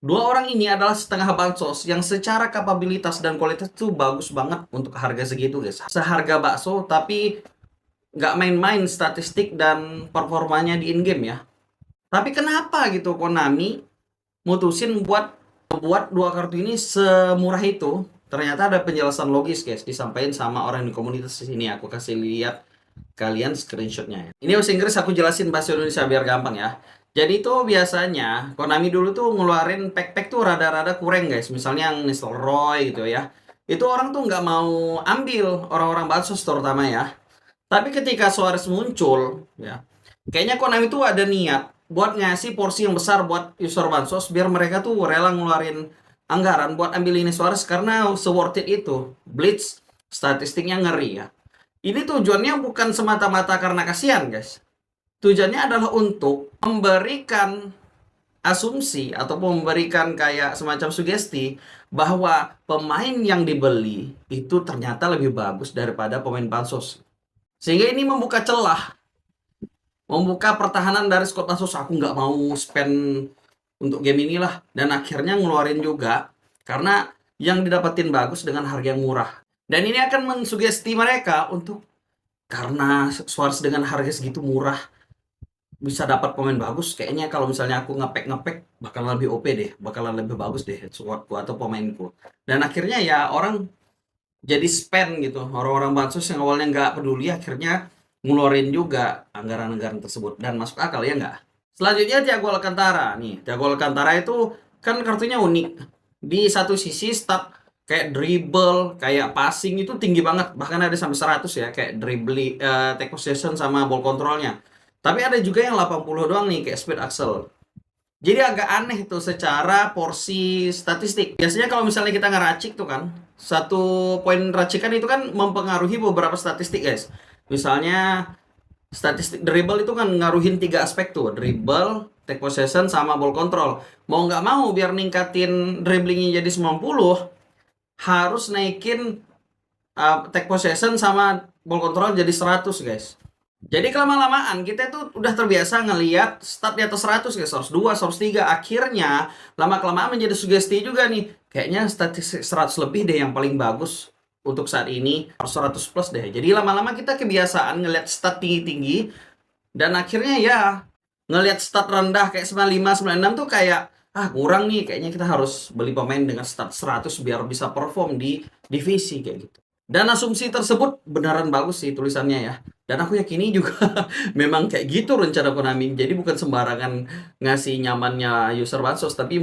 Dua orang ini adalah setengah bansos yang secara kapabilitas dan kualitas tuh bagus banget untuk harga segitu, guys. Seharga bakso, tapi nggak main-main statistik dan performanya di in-game ya. Tapi kenapa gitu Konami mutusin buat dua kartu ini semurah itu? Ternyata ada penjelasan logis, guys, disampaikan sama orang di komunitas di sini. Aku kasih lihat kalian screenshotnya ya. Ini bahasa Inggris, aku jelasin bahasa Indonesia biar gampang ya. Jadi tuh biasanya Konami dulu tuh ngeluarin pack-pack tuh rada-rada kurang, guys. Misalnya yang Roy gitu ya. Itu orang tuh nggak mau ambil, orang-orang bansos terutama ya. Tapi ketika Suarez muncul ya, kayaknya Konami tuh ada niat buat ngasih porsi yang besar buat user bansos biar mereka tuh rela ngeluarin anggaran buat ambil ini Suarez karena se-worth it itu. Blitz statistiknya ngeri ya. Ini tujuannya bukan semata-mata karena kasihan, guys. Tujuannya adalah untuk memberikan asumsi atau memberikan kayak semacam sugesti bahwa pemain yang dibeli itu ternyata lebih bagus daripada pemain bansos. Sehingga ini membuka celah, membuka pertahanan dari squad bansos. Aku nggak mau spend untuk game inilah. Dan akhirnya ngeluarin juga karena yang didapetin bagus dengan harga yang murah. Dan ini akan mensugesti mereka untuk karena Suarez dengan harga segitu murah bisa dapat pemain bagus, kayaknya kalau misalnya aku ngepek-ngepek bakalan lebih OP deh, bakalan lebih bagus deh squadku atau pemainku. Dan akhirnya ya orang jadi spend gitu. Orang-orang bansos yang awalnya nggak peduli akhirnya ngeluarin juga anggaran-anggaran tersebut dan masuk akal ya nggak? Selanjutnya Thiago Alcantara nih. Thiago Alcantara itu kan kartunya unik. Di satu sisi stat kayak dribble, kayak passing itu tinggi banget. Bahkan ada sampai 100 ya, kayak dribbling, take possession sama ball controlnya. Tapi ada juga yang 80 doang nih, kayak speed axel. Jadi agak aneh tuh secara porsi statistik. Biasanya kalau misalnya kita ngeracik tuh kan, satu poin racikan itu kan mempengaruhi beberapa statistik, guys. Misalnya statistik dribble itu kan ngaruhin tiga aspek tuh, dribble, take possession, sama ball control. Mau nggak mau biar ningkatin dribblingnya jadi 90, harus naikin take possession sama ball control jadi 100, guys. Jadi kelama-lamaan kita tuh udah terbiasa ngelihat stat di atas 100, guys, 102, 103. Akhirnya lama-kelamaan menjadi sugesti juga nih. Kayaknya statistik 100 lebih deh yang paling bagus untuk saat ini, 100 plus deh. Jadi lama-lama kita kebiasaan ngelihat stat tinggi-tinggi dan akhirnya ya ngelihat stat rendah kayak 95, 96 tuh kayak kurang nih, kayaknya kita harus beli pemain dengan stat 100 biar bisa perform di divisi kayak gitu. Dan asumsi tersebut beneran bagus sih tulisannya ya. Dan aku yakini juga memang kayak gitu rencana Konami. Jadi bukan sembarangan ngasih nyamannya user bansos, tapi